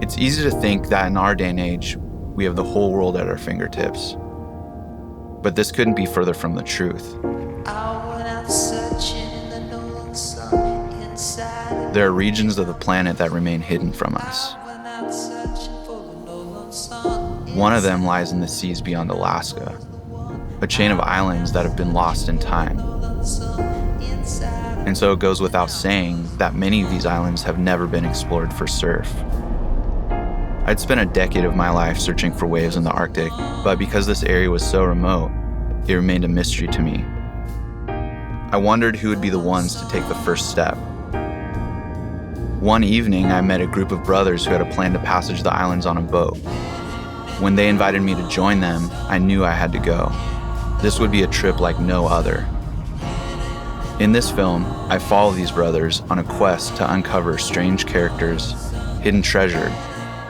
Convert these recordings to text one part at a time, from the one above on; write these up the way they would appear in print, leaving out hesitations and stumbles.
It's easy to think that in our day and age, we have the whole world at our fingertips. But this couldn't be further from the truth. There are regions of the planet that remain hidden from us. One of them lies in the seas beyond Alaska, a chain of islands that have been lost in time. And so it goes without saying that many of these islands have never been explored for surf. I'd spent a decade of my life searching for waves in the Arctic, but because this area was so remote, it remained a mystery to me. I wondered who would be the ones to take the first step. One evening, I met a group of brothers who had a plan to passage the islands on a boat. When they invited me to join them, I knew I had to go. This would be a trip like no other. In this film, I follow these brothers on a quest to uncover strange characters, hidden treasure,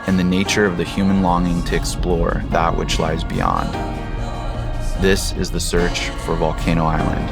and the nature of the human longing to explore that which lies beyond. This is the search for Volcano Island.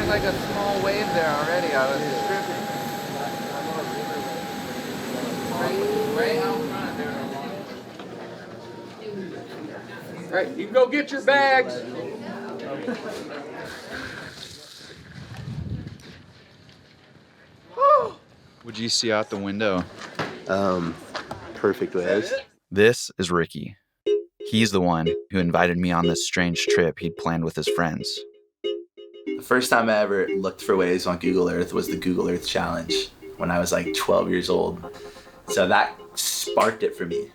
Like a small wave there already. I was tripping. Right out front there. All right, you can go get your bags. What'd you see out the window? Perfect waves. This is Ricky. He's the one who invited me on this strange trip he'd planned with his friends. The first time I ever looked for waves on Google Earth was the Google Earth Challenge when I was like 12 years old. So that sparked it for me.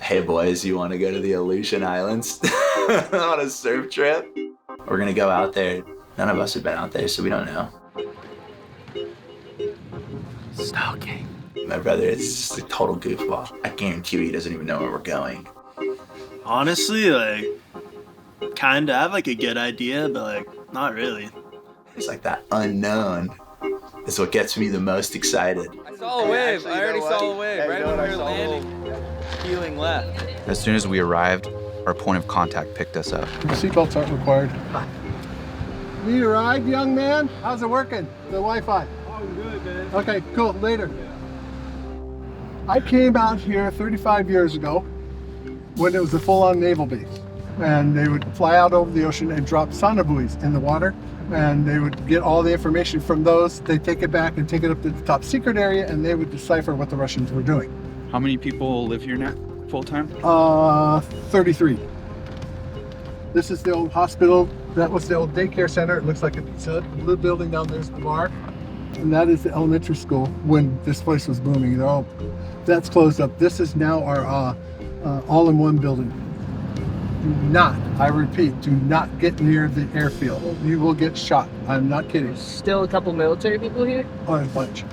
Hey boys, you want to go to the Aleutian Islands on a surf trip? We're gonna go out there. None of us have been out there, so we don't know. Stalking. My brother is just a total goofball. I guarantee you he doesn't even know where we're going. Honestly, like, kinda have like a good idea, but like, not really. It's like that unknown is what gets me the most excited. I saw a wave. I already saw a wave right when we were landing. Peeling left. As soon as we arrived, our point of contact picked us up. Seatbelts aren't required. Need a ride, young man? How's it working? The Wi-Fi? Oh, good, man. Okay, cool. Later. I came out here 35 years ago when it was a full-on naval base. And they would fly out over the ocean and drop sonobuoys in the water. And they would get all the information from those. They'd take it back and take it up to the top secret area, and they would decipher what the Russians were doing. How many people live here now, full-time? 33. This is the old hospital. That was the old daycare center. It looks like a pizza. The blue building down there's the bar. And that is the elementary school when this place was booming. That's closed up. This is now our all-in-one building. Do not, I repeat, do not get near the airfield. You will get shot. I'm not kidding. Still a couple military people here? Oh, a bunch.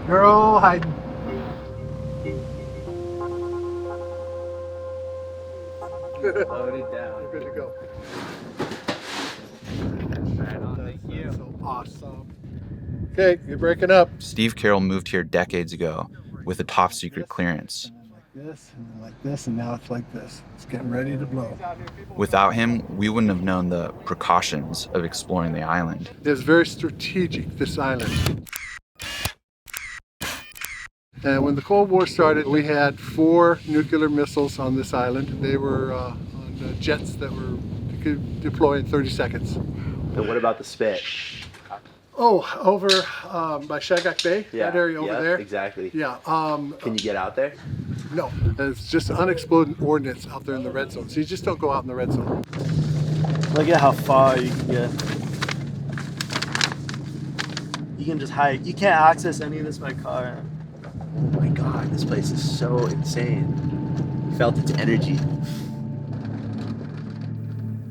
They're all hiding. Loaded down. We're good to go. Thank you. So awesome. Okay, you're breaking up. Steve Carroll moved here decades ago with a top secret clearance. This and then like this, and now it's like this. It's getting ready to blow. Without him, we wouldn't have known the precautions of exploring the island. It's very strategic, this island. And when the Cold War started, we had 4 nuclear missiles on this island. They were on jets that could deploy in 30 seconds. And what about the spit? Oh, over by Shagak Bay, that area over there. Exactly. Yeah. Can you get out there? No, it's just unexploded ordnance out there in the red zone. So you just don't go out in the red zone. Look at how far you can get. You can just hike. You can't access any of this by car. oh my God, this place is so insane. Felt its energy.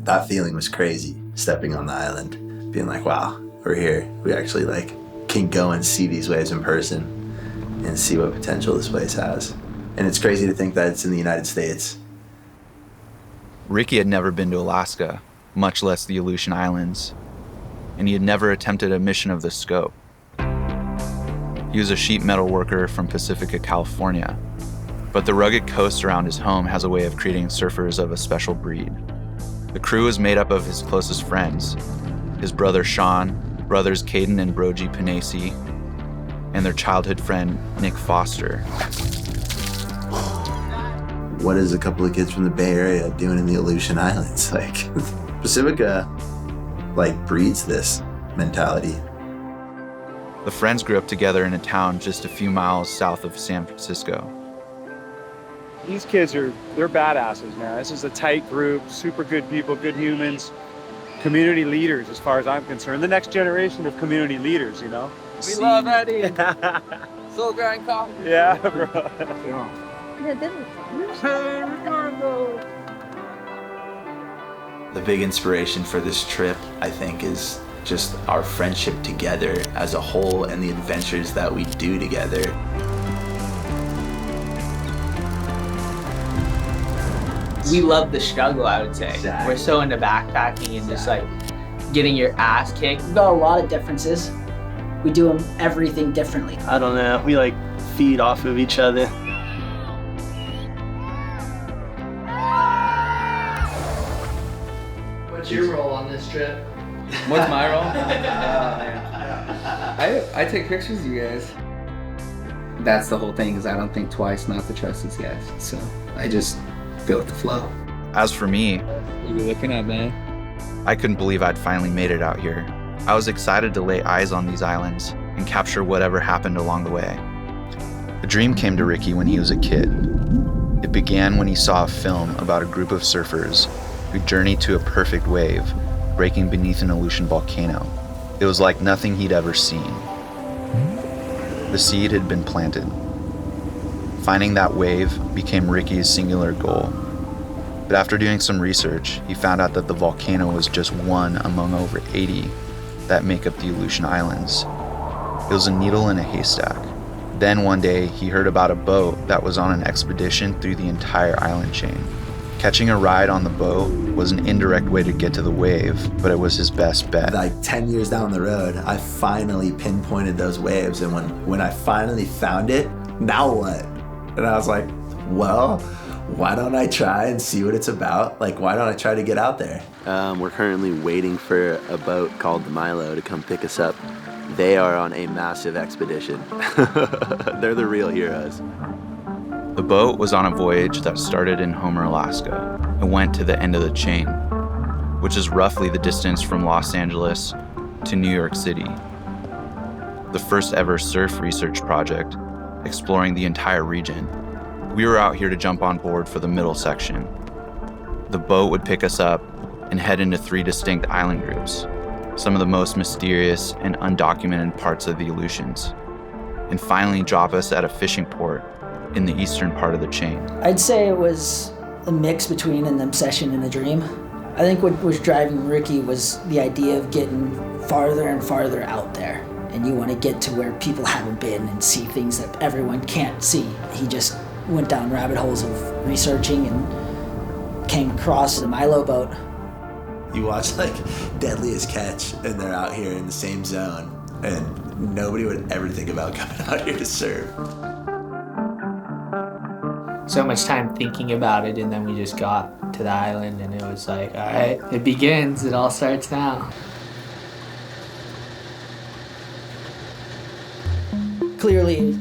That feeling was crazy, stepping on the island, being like, wow, we're here. We actually like can go and see these waves in person and see what potential this place has. And it's crazy to think that it's in the United States. Ricky had never been to Alaska, much less the Aleutian Islands, and he had never attempted a mission of this scope. He was a sheet metal worker from Pacifica, California, but the rugged coast around his home has a way of creating surfers of a special breed. The crew is made up of his closest friends, his brother Sean, brothers Caden and Brogy Panacea, and their childhood friend Nick Foster. What is a couple of kids from the Bay Area doing in the Aleutian Islands? Like, Pacifica, like, breeds this mentality. The friends grew up together in a town just a few miles south of San Francisco. These kids they're badasses, man. This is a tight group, super good people, good humans, community leaders as far as I'm concerned. The next generation of community leaders, you know? We love Eddie. Soul grind coffee. Yeah, bro. The big inspiration for this trip, I think, is just our friendship together as a whole and the adventures that we do together. We love the struggle, I would say. Exactly. We're so into backpacking and just like getting your ass kicked. We've got a lot of differences. We do everything differently. I don't know. We like feed off of each other. What's your role on this trip? What's my role? I take pictures of you guys. That's the whole thing, is I don't think twice not to trust these guys. So I just go with the flow. As for me, What are you looking at, man? I couldn't believe I'd finally made it out here. I was excited to lay eyes on these islands and capture whatever happened along the way. A dream came to Ricky when he was a kid. It began when he saw a film about a group of surfers who journeyed to a perfect wave, breaking beneath an Aleutian volcano. It was like nothing he'd ever seen. The seed had been planted. Finding that wave became Ricky's singular goal. But after doing some research, he found out that the volcano was just one among over 80 that make up the Aleutian Islands. It was a needle in a haystack. Then one day, he heard about a boat that was on an expedition through the entire island chain. Catching a ride on the boat was an indirect way to get to the wave, but it was his best bet. Like 10 years down the road, I finally pinpointed those waves, and when I finally found it, now what? And I was like, well, why don't I try and see what it's about? Like, why don't I try to get out there? We're currently waiting for a boat called the Milo to come pick us up. They are on a massive expedition. They're the real heroes. The boat was on a voyage that started in Homer, Alaska, and went to the end of the chain, which is roughly the distance from Los Angeles to New York City. The first ever surf research project, exploring the entire region. We were out here to jump on board for the middle section. The boat would pick us up and head into 3 distinct island groups, some of the most mysterious and undocumented parts of the Aleutians, and finally drop us at a fishing port in the eastern part of the chain. I'd say it was a mix between an obsession and a dream. I think what was driving Ricky was the idea of getting farther and farther out there. And you want to get to where people haven't been and see things that everyone can't see. He just went down rabbit holes of researching and came across the Milo boat. You watch like Deadliest Catch, and they're out here in the same zone, and nobody would ever think about coming out here to surf. So much time thinking about it, and then we just got to the island, and it was like, all right, it begins. It all starts now. Clearly,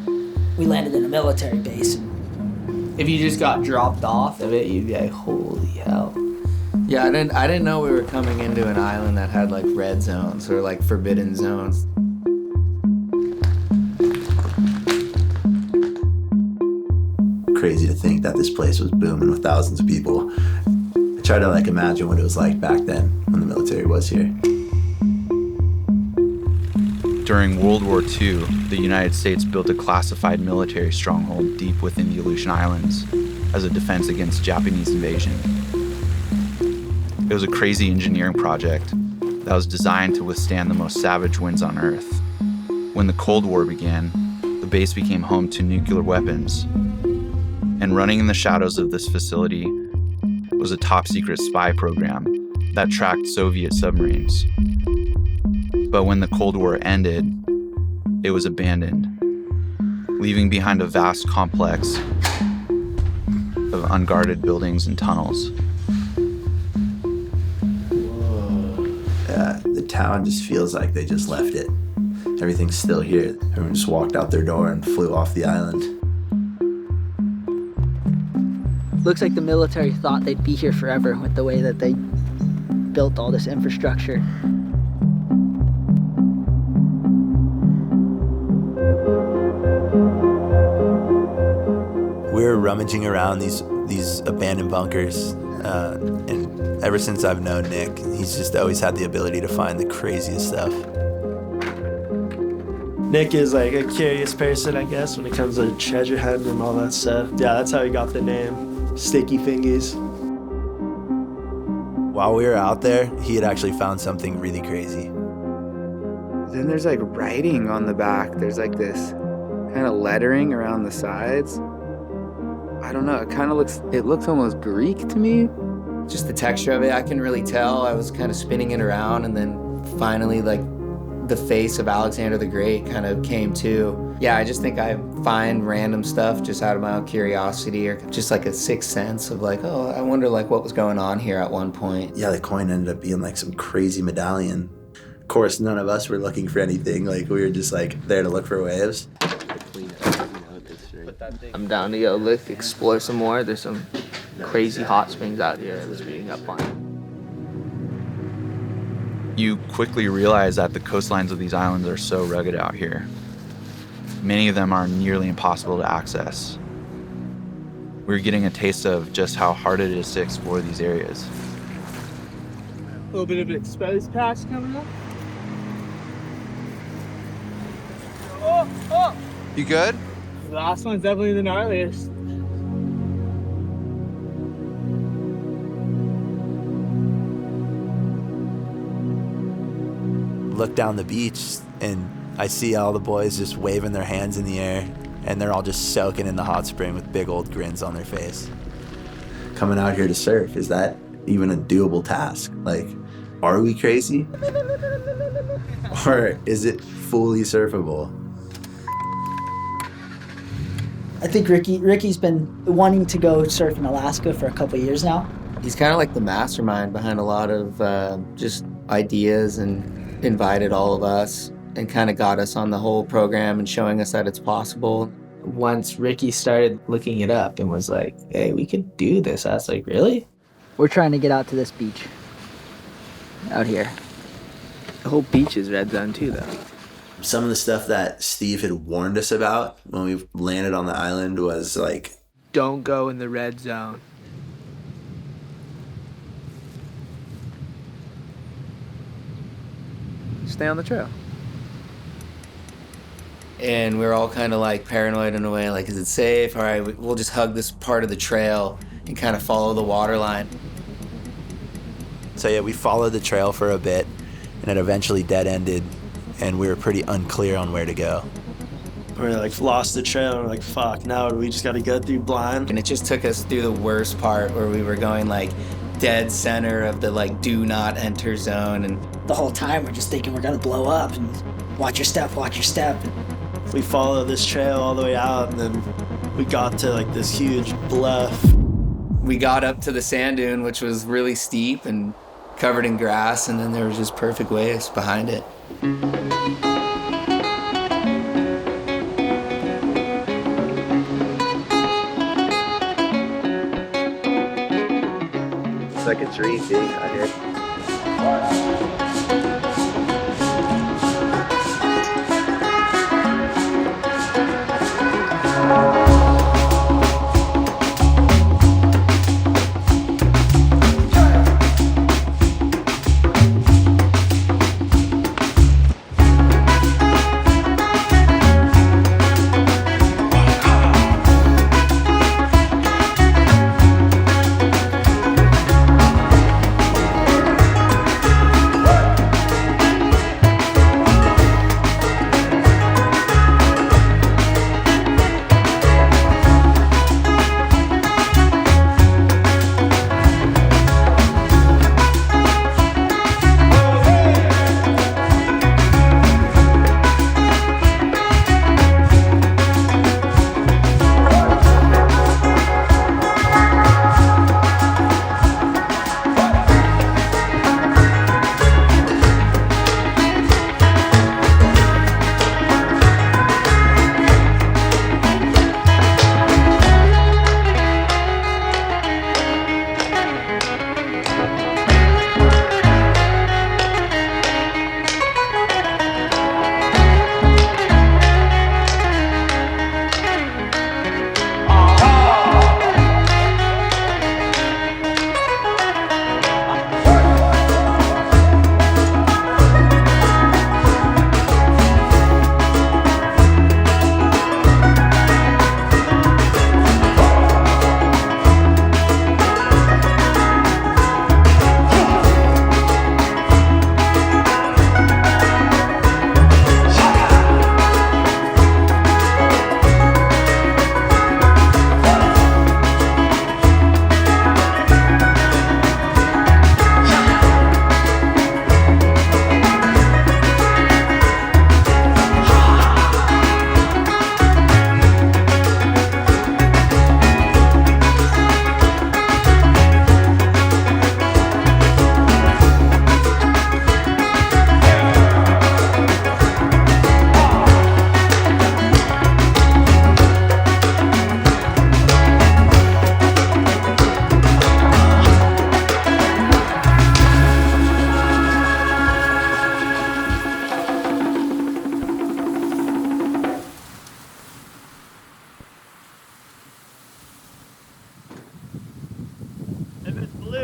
we landed in a military base. And If you just got dropped off of it, you'd be like, holy hell. Yeah, I didn't know we were coming into an island that had like red zones or like forbidden zones. Crazy to think that this place was booming with thousands of people. I try to like imagine what it was like back then when the military was here. During World War II, the United States built a classified military stronghold deep within the Aleutian Islands as a defense against Japanese invasion. It was a crazy engineering project that was designed to withstand the most savage winds on Earth. When the Cold War began, the base became home to nuclear weapons. And running in the shadows of this facility was a top-secret spy program that tracked Soviet submarines. But when the Cold War ended, it was abandoned, leaving behind a vast complex of unguarded buildings and tunnels. Yeah, the town just feels like they just left it. Everything's still here. Everyone just walked out their door and flew off the island. Looks like the military thought they'd be here forever with the way that they built all this infrastructure. We were rummaging around these abandoned bunkers, and ever since I've known Nick, he's just always had the ability to find the craziest stuff. Nick is like a curious person, I guess, when it comes to treasure hunting and all that stuff. Yeah, that's how he got the name, Sticky Fingies. While we were out there, he had actually found something really crazy. Then there's like writing on the back. There's like this kind of lettering around the sides. I don't know, it looks almost Greek to me. Just the texture of it, I can really tell. I was kind of spinning it around, and then finally like the face of Alexander the Great kind of came to. Yeah, I just think I find random stuff just out of my own curiosity, or just like a sixth sense of like, oh, I wonder like what was going on here at one point. Yeah, the coin ended up being like some crazy medallion. Of course, none of us were looking for anything. Like, we were just like there to look for waves. I'm down to go look, explore some more. There's some crazy hot springs out here I was reading up on. You quickly realize that the coastlines of these islands are so rugged out here. Many of them are nearly impossible to access. We're getting a taste of just how hard it is to explore these areas. A little bit of an exposed patch coming up. Oh! You good? The last one's definitely the gnarliest. Look down the beach, and I see all the boys just waving their hands in the air, and they're all just soaking in the hot spring with big old grins on their face. Coming out here to surf, is that even a doable task? Like, are we crazy? Or is it fully surfable? I think Ricky's been wanting to go surf in Alaska for a couple of years now. He's kind of like the mastermind behind a lot of just ideas, and invited all of us and kind of got us on the whole program and showing us that it's possible. Once Ricky started looking it up and was like, hey, we could do this, I was like, really? We're trying to get out to this beach out here. The whole beach is red zone too, though. Some of the stuff that Steve had warned us about when we landed on the island was like, Don't go in the red zone. Stay on the trail. And we were all kind of like paranoid in a way, like, is it safe? All right, we'll just hug this part of the trail and kind of follow the water line. So yeah, we followed the trail for a bit, and it eventually dead-ended, and we were pretty unclear on where to go. We like lost the trail, and we're like, fuck, now we just gotta go through blind. And it just took us through the worst part where we were going like dead center of the like do not enter zone. And The whole time we're just thinking we're gonna blow up, and watch your step, watch your step. We followed this trail all the way out, and then we got to like this huge bluff. we got up to the sand dune, which was really steep and covered in grass, and then there was just perfect waves behind it. It's like a dream being out here.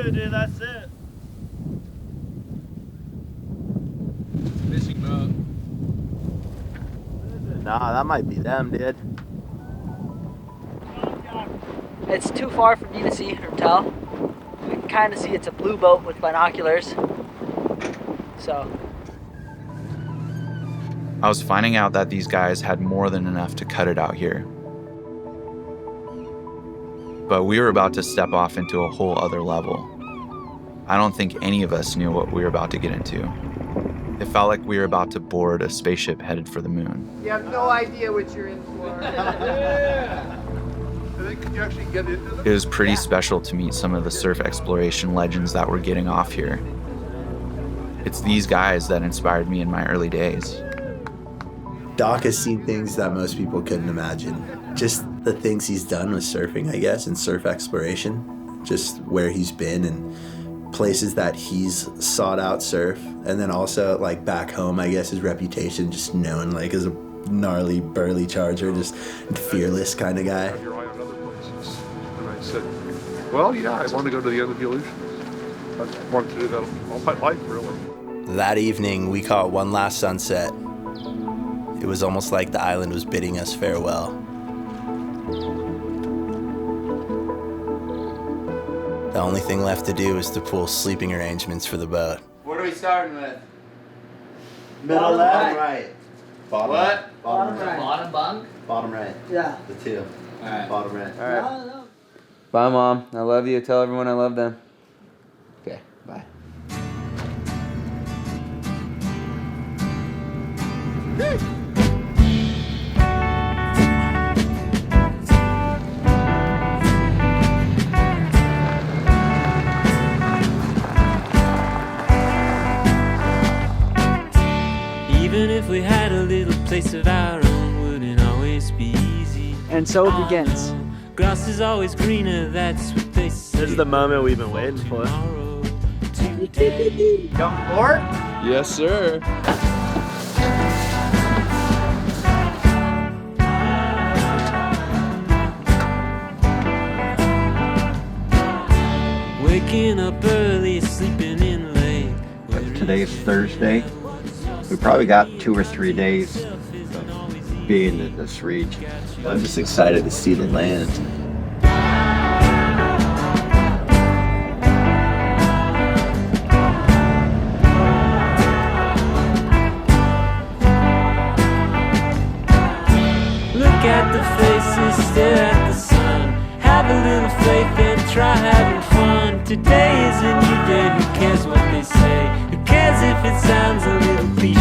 two, dude. That's it. Fishing boat. Nah, that might be them, dude. It's too far for me to see or tell. We can kind of see it's a blue boat with binoculars. So. I was finding out that these guys had more than enough to cut it out here. But we were about to step off into a whole other level. I don't think any of us knew what we were about to get into. It felt like we were about to board a spaceship headed for the moon. You have no idea what you're in for. Could you actually get into them? It was pretty special to meet some of the surf exploration legends that were getting off here. It's these guys that inspired me in my early days. Doc has seen things that most people couldn't imagine. Just the things he's done with surfing, I guess, and surf exploration. Just where he's been and places that he's sought out surf. And then also, like, back home, I guess, his reputation, just known, like, as a gnarly, burly charger, just fearless kind of guy. Have your eye on other places. And I said, well, yeah, I want to go to the end of the Aleutian. I wanted to do that all my life, really. That evening, we caught one last sunset. It was almost like the island was bidding us farewell. The only thing left to do was to pull sleeping arrangements for the boat. What are we starting with? Middle left. right. Bottom What? Bottom right. Bottom bunk? Bottom right. Yeah. The two. Alright. Bottom right. Alright. Bye, Mom. I love you. Tell everyone I love them. Okay, bye. Even if we had a little place of our own, wouldn't always be easy. And so it begins. Grass is always greener, that's what they say. This is the moment we've been waiting for. Come aboard? Yes, sir. Waking up early, sleeping in late. Today's Thursday. We probably got 2 or 3 days of being in this region. I'm just excited to see the land. Look at the faces, stare at the sun. Have a little faith and try having fun. Today is a new day, who cares what they say? Who cares if it sounds a little cliche?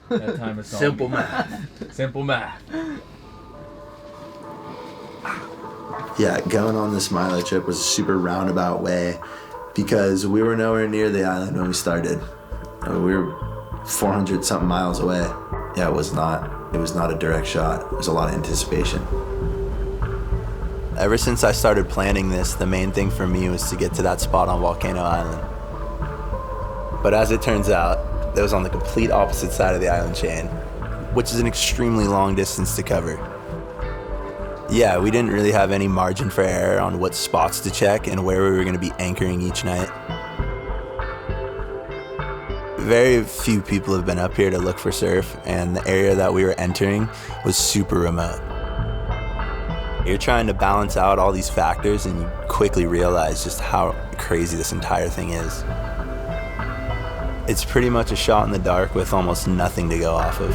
That time is Simple math. Simple math. Yeah, going on this Milo trip was a super roundabout way because we were nowhere near the island when we started. We were 400 something miles away. Yeah, it was not a direct shot. There was a lot of anticipation. Ever since I started planning this, the main thing for me was to get to that spot on Volcano Island. But as it turns out, that was on the complete opposite side of the island chain, which is an extremely long distance to cover. Yeah, we didn't really have any margin for error on what spots to check and where we were going to be anchoring each night. Very few people have been up here to look for surf, and the area that we were entering was super remote. You're trying to balance out all these factors, and you quickly realize just how crazy this entire thing is. It's pretty much a shot in the dark with almost nothing to go off of.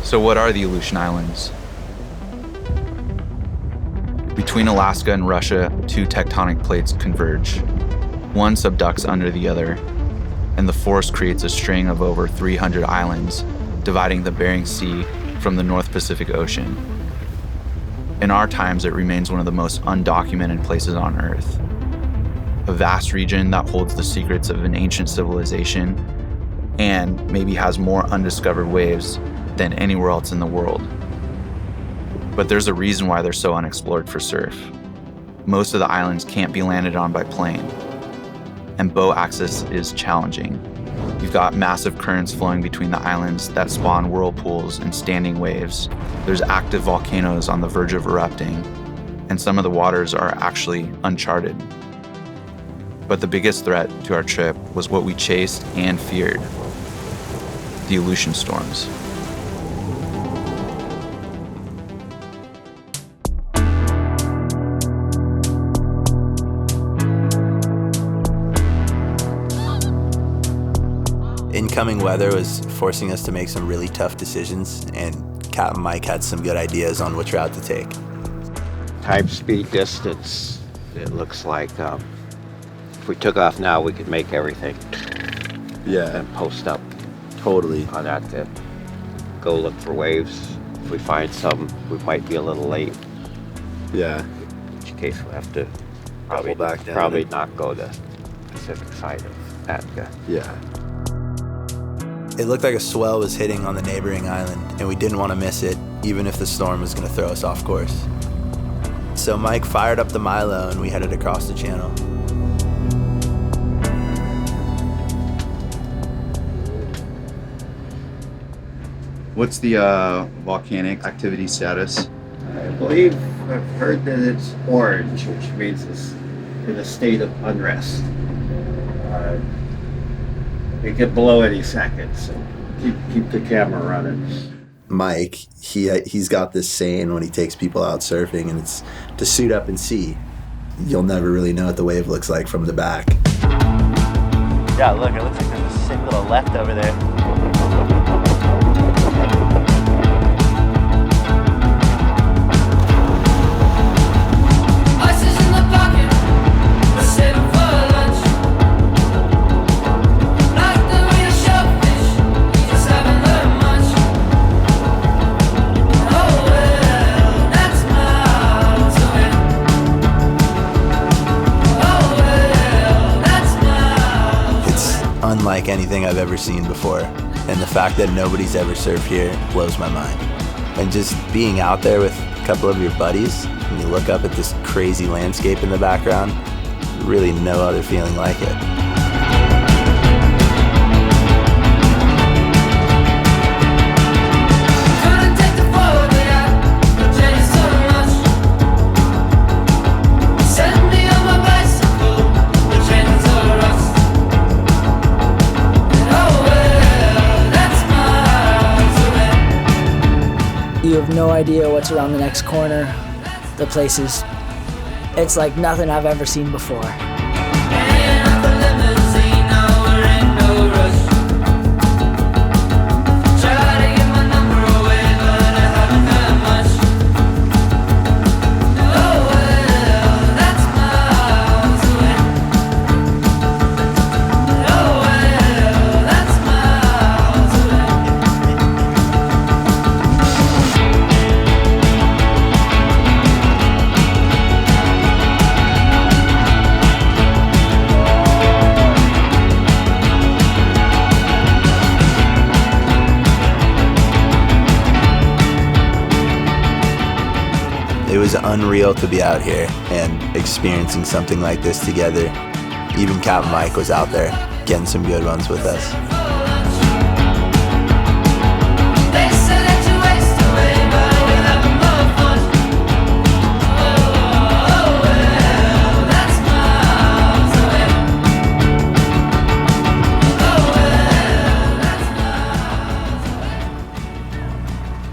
So what are the Aleutian Islands? Between Alaska and Russia, 2 tectonic plates converge. One subducts under the other, and the force creates a string of over 300 islands, dividing the Bering Sea from the North Pacific Ocean. In our times, it remains one of the most undocumented places on Earth. A vast region that holds the secrets of an ancient civilization and maybe has more undiscovered waves than anywhere else in the world. But there's a reason why they're so unexplored for surf. Most of the islands can't be landed on by plane, and boat access is challenging. You've got massive currents flowing between the islands that spawn whirlpools and standing waves. There's active volcanoes on the verge of erupting, and some of the waters are actually uncharted. But the biggest threat to our trip was what we chased and feared: the Aleutian storms. Incoming weather was forcing us to make some really tough decisions, and Captain Mike had some good ideas on which route to take. Time, speed, distance. It looks like if we took off now, we could make everything. Yeah. And post up. Totally. On that tip. Go look for waves. If we find some, we might be a little late. Yeah. In which case we'll have to probably not go the Pacific side of Attica. Yeah. It looked like a swell was hitting on the neighboring island, and we didn't want to miss it, even if the storm was going to throw us off course. So Mike fired up the Milo, and we headed across the channel. What's the volcanic activity status? I believe I've heard that it's orange, which means it's in a state of unrest. It could blow any second, so keep the camera running. Mike, he's got this saying when he takes people out surfing, and it's to suit up and see. You'll never really know what the wave looks like from the back. Yeah, look, it looks like there's a sick little left over there. Unlike anything I've ever seen before, and the fact that nobody's ever surfed here blows my mind. And just being out there with a couple of your buddies, and you look up at this crazy landscape in the background, really no other feeling like it. You have no idea what's around the next corner. The place it's like nothing I've ever seen before. It was unreal to be out here and experiencing something like this together. Even Captain Mike was out there getting some good ones with us.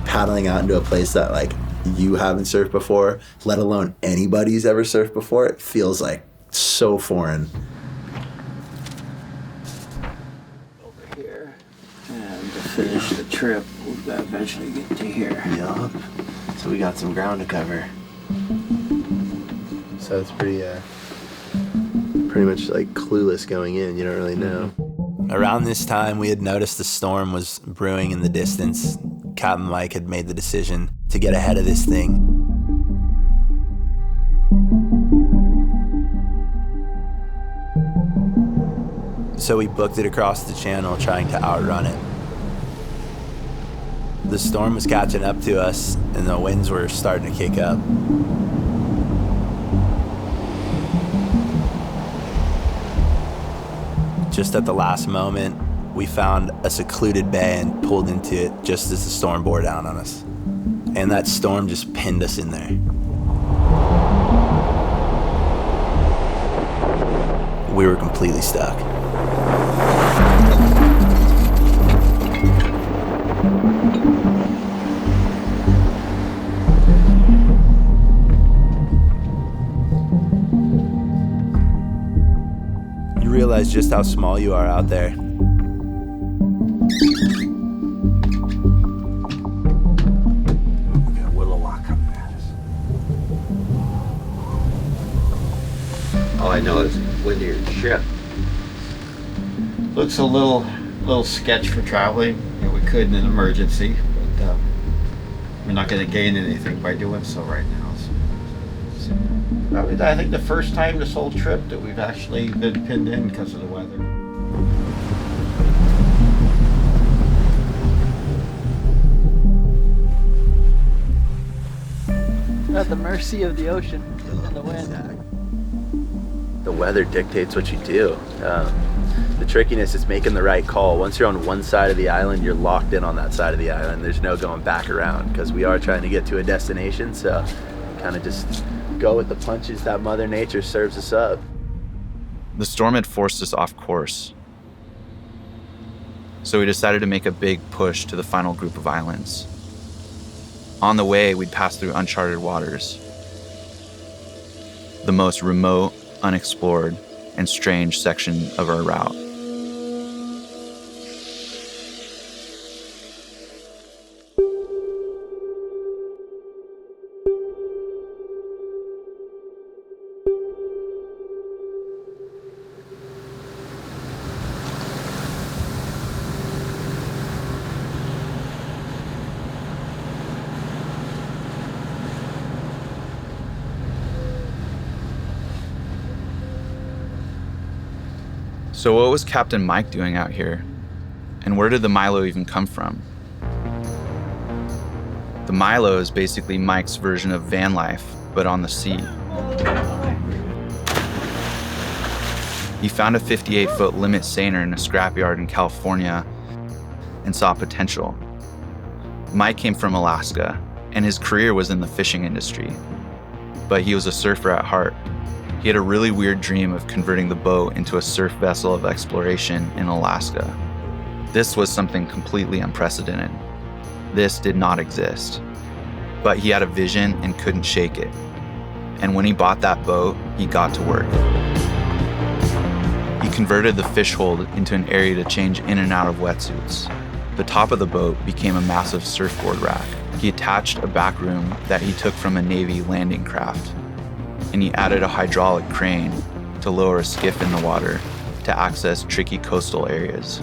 Paddling out into a place that like you haven't surfed before, let alone anybody's ever surfed before, it feels like so foreign. Over here, and to finish the trip, we'll eventually get to here. Yup. So we got some ground to cover. So it's pretty much like clueless going in. You don't really know. Around this time, we had noticed the storm was brewing in the distance. Captain Mike had made the decision to get ahead of this thing. So we booked it across the channel, trying to outrun it. The storm was catching up to us, and the winds were starting to kick up. Just at the last moment, we found a secluded bay and pulled into it just as the storm bore down on us. And that storm just pinned us in there. We were completely stuck. You realize just how small you are out there. All I know is windy your ship. Looks a little sketch for traveling. We could in an emergency, but we're not going to gain anything by doing so right now. I think the first time this whole trip that we've actually been pinned in because of the weather. At the mercy of the ocean and the wind. The weather dictates what you do. The trickiness is making the right call. Once you're on one side of the island, you're locked in on that side of the island. There's no going back around because we are trying to get to a destination, so kind of just go with the punches that Mother Nature serves us up. The storm had forced us off course, so we decided to make a big push to the final group of islands. On the way, we'd pass through uncharted waters, the most remote, unexplored, and strange section of our route. So what was Captain Mike doing out here? And where did the Milo even come from? The Milo is basically Mike's version of van life, but on the sea. He found a 58-foot limit seiner in a scrapyard in California and saw potential. Mike came from Alaska, and his career was in the fishing industry. But he was a surfer at heart. He had a really weird dream of converting the boat into a surf vessel of exploration in Alaska. This was something completely unprecedented. This did not exist. But he had a vision and couldn't shake it. And when he bought that boat, he got to work. He converted the fish hold into an area to change in and out of wetsuits. The top of the boat became a massive surfboard rack. He attached a back room that he took from a Navy landing craft. And he added a hydraulic crane to lower a skiff in the water to access tricky coastal areas.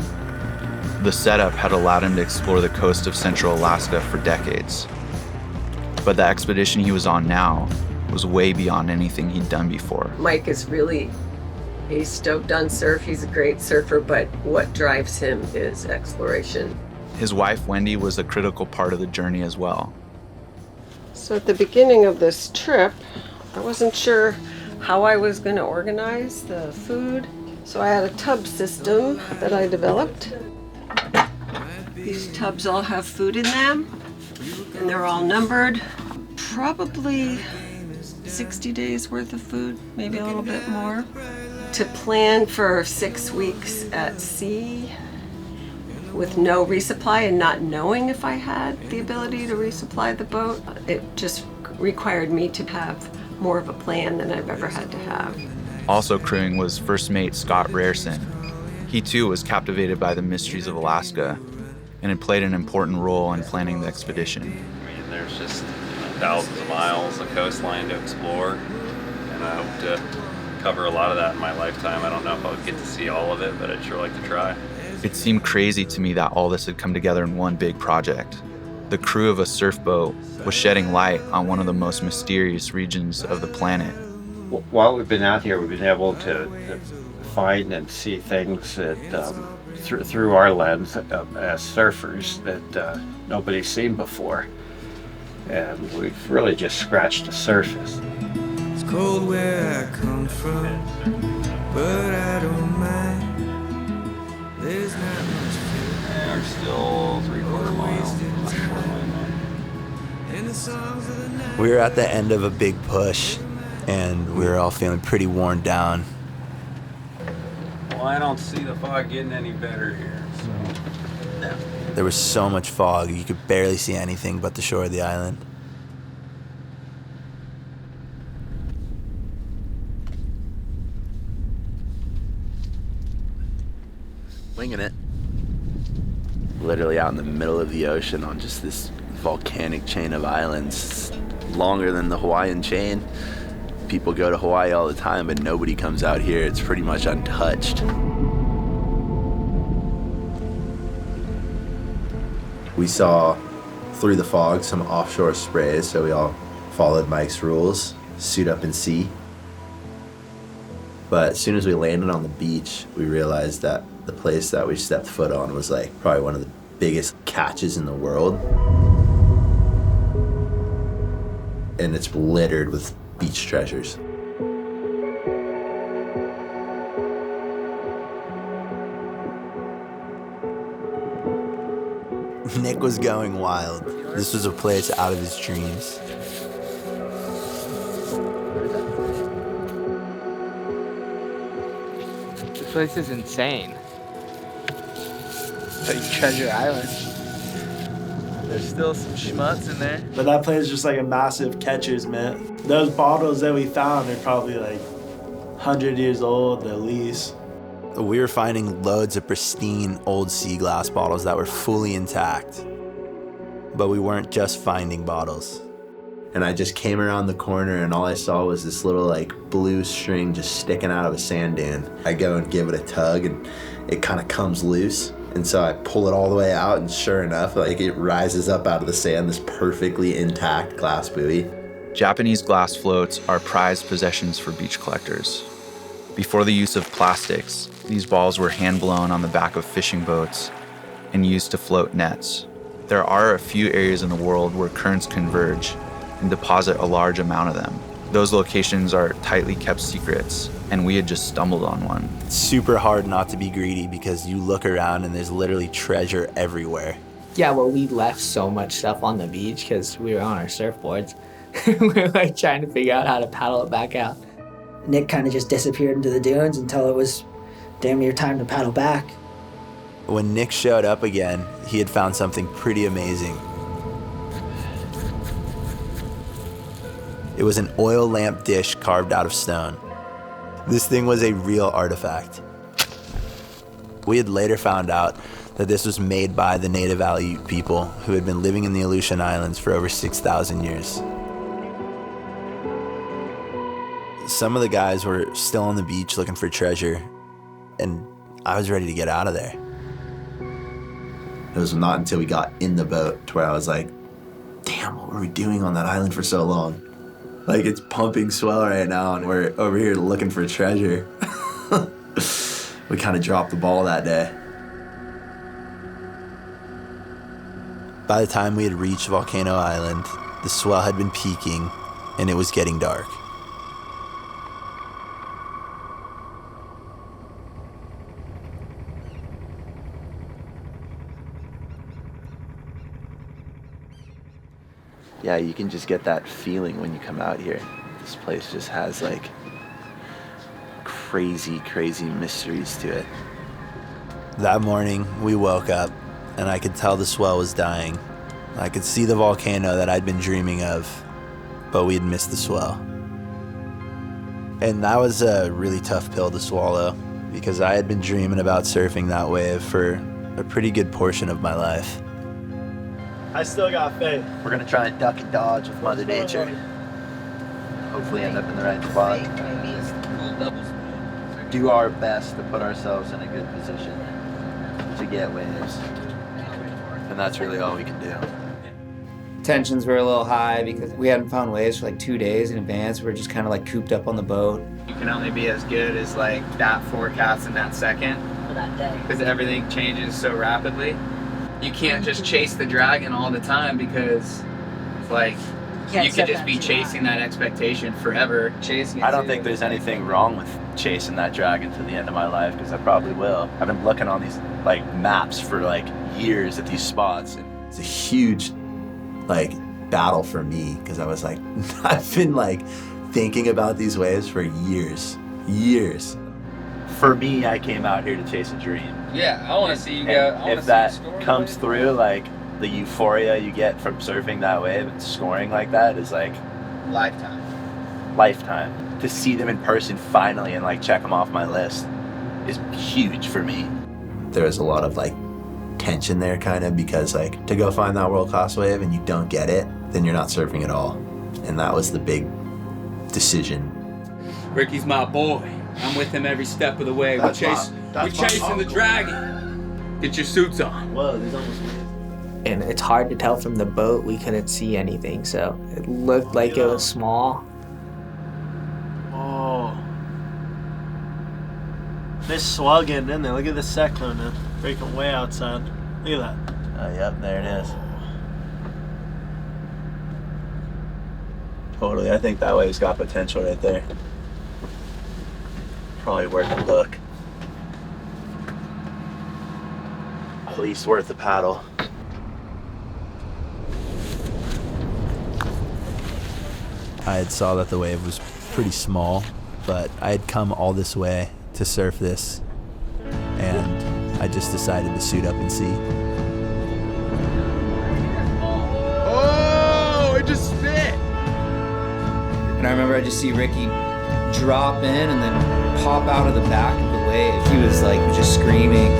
The setup had allowed him to explore the coast of central Alaska for decades. But the expedition he was on now was way beyond anything he'd done before. Mike is he's stoked on surf, he's a great surfer, but what drives him is exploration. His wife, Wendy, was a critical part of the journey as well. So at the beginning of this trip, I wasn't sure how I was going to organize the food. So I had a tub system that I developed. These tubs all have food in them, and they're all numbered. Probably 60 days worth of food, maybe a little bit more. To plan for 6 weeks at sea with no resupply and not knowing if I had the ability to resupply the boat, it just required me to have more of a plan than I've ever had to have. Also crewing was first mate Scott Rarson. He too was captivated by the mysteries of Alaska and had played an important role in planning the expedition. I mean, there's just thousands of miles of coastline to explore, and I hope to cover a lot of that in my lifetime. I don't know if I'll get to see all of it, but I'd sure like to try. It seemed crazy to me that all this had come together in one big project. The crew of a surf boat was shedding light on one of the most mysterious regions of the planet. While we've been out here, we've been able to find and see things that through our lens as surfers that nobody's seen before. And we've really just scratched the surface. It's cold where I come from, but I don't mind. There's not much fear. They're still 3/4 miles. We were at the end of a big push, and we were all feeling pretty worn down. Well, I don't see the fog getting any better here. So. There was so much fog, you could barely see anything but the shore of the island. Winging it. Literally out in the middle of the ocean on just this volcanic chain of islands, longer than the Hawaiian chain. People go to Hawaii all the time, but nobody comes out here. It's pretty much untouched. We saw through the fog some offshore sprays, so we all followed Mike's rules, suit up and see. But as soon as we landed on the beach, we realized that the place that we stepped foot on was like probably one of the biggest catches in the world. And it's littered with beach treasures. Nick was going wild. This was a place out of his dreams. This place is insane. It's like Treasure Island. There's still some schmutz in there. But that place is just like a massive catcher's mitt. Those bottles that we found are probably like 100 years old at least. We were finding loads of pristine old sea glass bottles that were fully intact. But we weren't just finding bottles. And I just came around the corner and all I saw was this little like blue string just sticking out of a sand dune. I go and give it a tug and it kind of comes loose. And so I pull it all the way out and sure enough, like it rises up out of the sand, this perfectly intact glass buoy. Japanese glass floats are prized possessions for beach collectors. Before the use of plastics, these balls were hand-blown on the back of fishing boats and used to float nets. There are a few areas in the world where currents converge and deposit a large amount of them. Those locations are tightly kept secrets, and we had just stumbled on one. It's super hard not to be greedy because you look around and there's literally treasure everywhere. Yeah, well, we left so much stuff on the beach because we were on our surfboards. We were like trying to figure out how to paddle it back out. Nick kind of just disappeared into the dunes until it was damn near time to paddle back. When Nick showed up again, he had found something pretty amazing. It was an oil lamp dish carved out of stone. This thing was a real artifact. We had later found out that this was made by the native Aleutian people who had been living in the Aleutian Islands for over 6,000 years. Some of the guys were still on the beach looking for treasure, and I was ready to get out of there. It was not until we got in the boat to where I was like, damn, what were we doing on that island for so long? Like, it's pumping swell right now, and we're over here looking for treasure. We kind of dropped the ball that day. By the time we had reached Volcano Island, the swell had been peaking, and it was getting dark. Yeah, you can just get that feeling when you come out here. This place just has like crazy, crazy mysteries to it. That morning, we woke up and I could tell the swell was dying. I could see the volcano that I'd been dreaming of, but we'd missed the swell. And that was a really tough pill to swallow because I had been dreaming about surfing that wave for a pretty good portion of my life. I still got faith. We're gonna try and duck and dodge with Mother Nature. Hopefully end up in the right spot. Do our best to put ourselves in a good position to get waves. And that's really all we can do. Tensions were a little high because we hadn't found waves for like 2 days in advance. We were just kind of like cooped up on the boat. You can only be as good as like that forecast in that second. For that day. Because everything changes so rapidly. You can't just chase the dragon all the time because it's like you could just be chasing that expectation forever. Chasing it I don't think there's anything wrong with chasing that dragon to the end of my life, because I probably will. I've been looking on these like maps for like years at these spots, and it's a huge like battle for me, because I was like, I've been like thinking about these waves for years. For me, I came out here to chase a dream. Yeah, I want to see you go. If that comes through, like the euphoria you get from surfing that wave and scoring like that is like lifetime. To see them in person finally and like check them off my list is huge for me. There was a lot of like tension there, kind of, because like to go find that world-class wave and you don't get it, then you're not surfing at all. And that was the big decision. Ricky's my boy. I'm with him every step of the way. We're chasing the dragon. Get your suits on. Whoa, there's almost. And it's hard to tell from the boat. We couldn't see anything, so it looked like it was small. Oh. This swell getting in there. Look at the cyclone now. Breaking way outside. Look at that. Oh, yep, there it is. Totally, I think that wave's got potential right there. Probably worth a look. At least worth the paddle. I had saw that the wave was pretty small, but I had come all this way to surf this, and I just decided to suit up and see. Oh, it just spit! And I remember I just see Ricky drop in and then pop out of the back of the wave. He was like just screaming.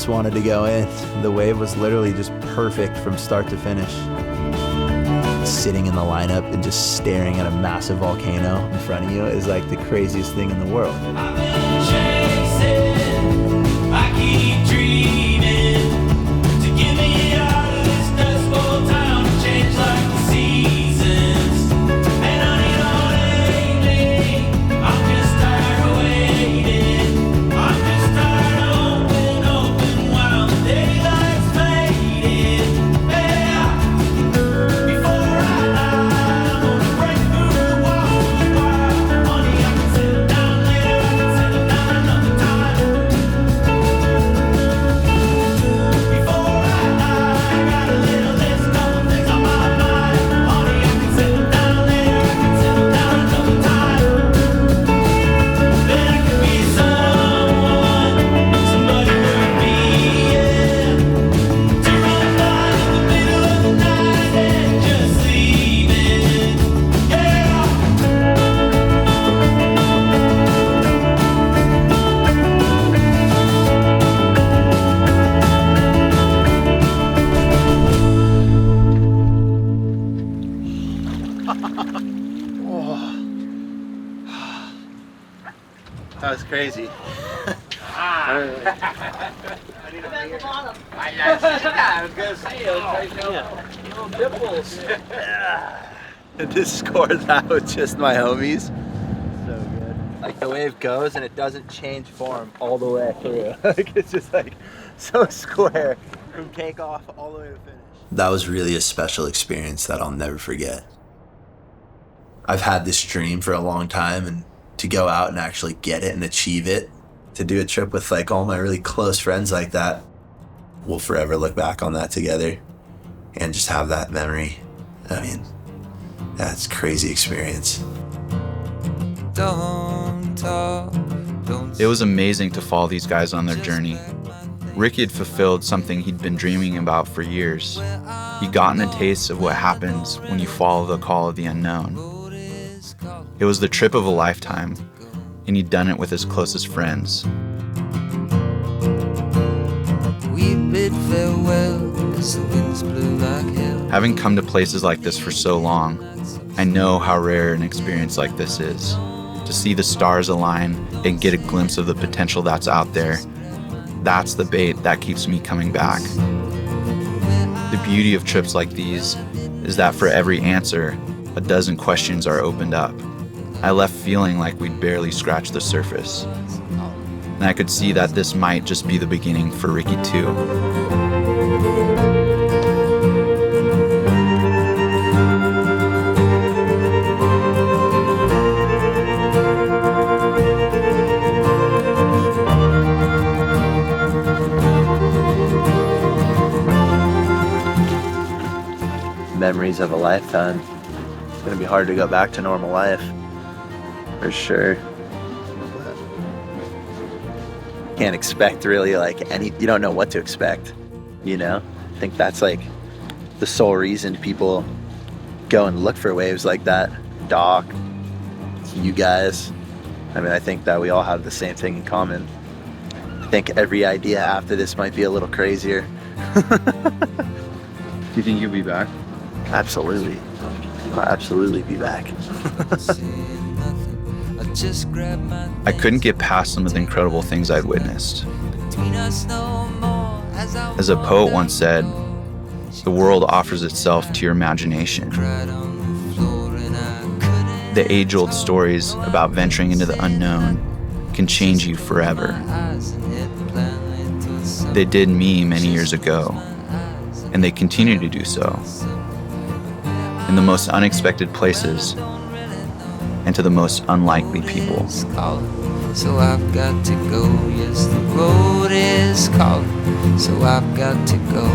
Wanted to go in. The wave was literally just perfect from start to finish. Sitting in the lineup and just staring at a massive volcano in front of you is like the craziest thing in the world. I've been chasing, I keep dreaming to get me out of this dust bowl town and change like the seasons. And I ain't on lately, I'm just tired of waiting. I'm just tired of open while the daylight's fading. Yeah, before I die, I'm gonna break through the wall. Honey, I can settle down later, I can settle down another time. Before I die, I got a little list, couple things on my mind. Honey, I can settle down later, I can settle down another time. Then I can be somebody worth being. To run by in the middle of the night and just leave it. Yeah. That was crazy. This scores out with just my homies. So good. Like the wave goes and it doesn't change form all the way through. Like it's just like so square from takeoff all the way to finish. That was really a special experience that I'll never forget. I've had this dream for a long time, and to go out and actually get it and achieve it, to do a trip with like all my really close friends like that, we'll forever look back on that together and just have that memory. I mean, that's a crazy experience. It was amazing to follow these guys on their journey. Ricky had fulfilled something he'd been dreaming about for years. He'd gotten a taste of what happens when you follow the call of the unknown. It was the trip of a lifetime, and he'd done it with his closest friends. We bid farewell as the winds blew like hell. Having come to places like this for so long, I know how rare an experience like this is. To see the stars align and get a glimpse of the potential that's out there, that's the bait that keeps me coming back. The beauty of trips like these is that for every answer, a dozen questions are opened up. I left feeling like we'd barely scratched the surface. And I could see that this might just be the beginning for Ricky too. Memories of a lifetime. It's gonna be hard to go back to normal life, for sure. Can't expect really like you don't know what to expect, you know? I think that's like the sole reason people go and look for waves like that. Doc, you guys. I mean, I think that we all have the same thing in common. I think every idea after this might be a little crazier. Do you think you'll be back? Absolutely. I'll absolutely be back. I couldn't get past some of the incredible things I'd witnessed. As a poet once said, the world offers itself to your imagination. The age-old stories about venturing into the unknown can change you forever. They did me many years ago, and they continue to do so. In the most unexpected places and to the most unlikely people. So I've got to go. Yes, the road is calling. So I've got to go.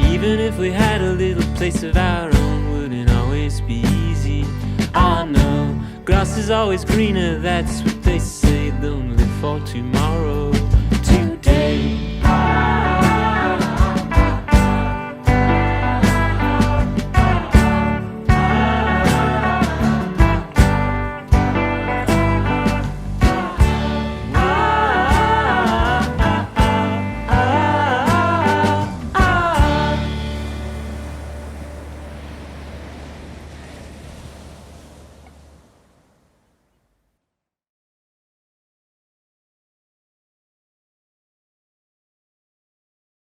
Even if we had a little place of our own, wouldn't always be easy. I know grass is always greener, that's what they say. They'll live for tomorrow.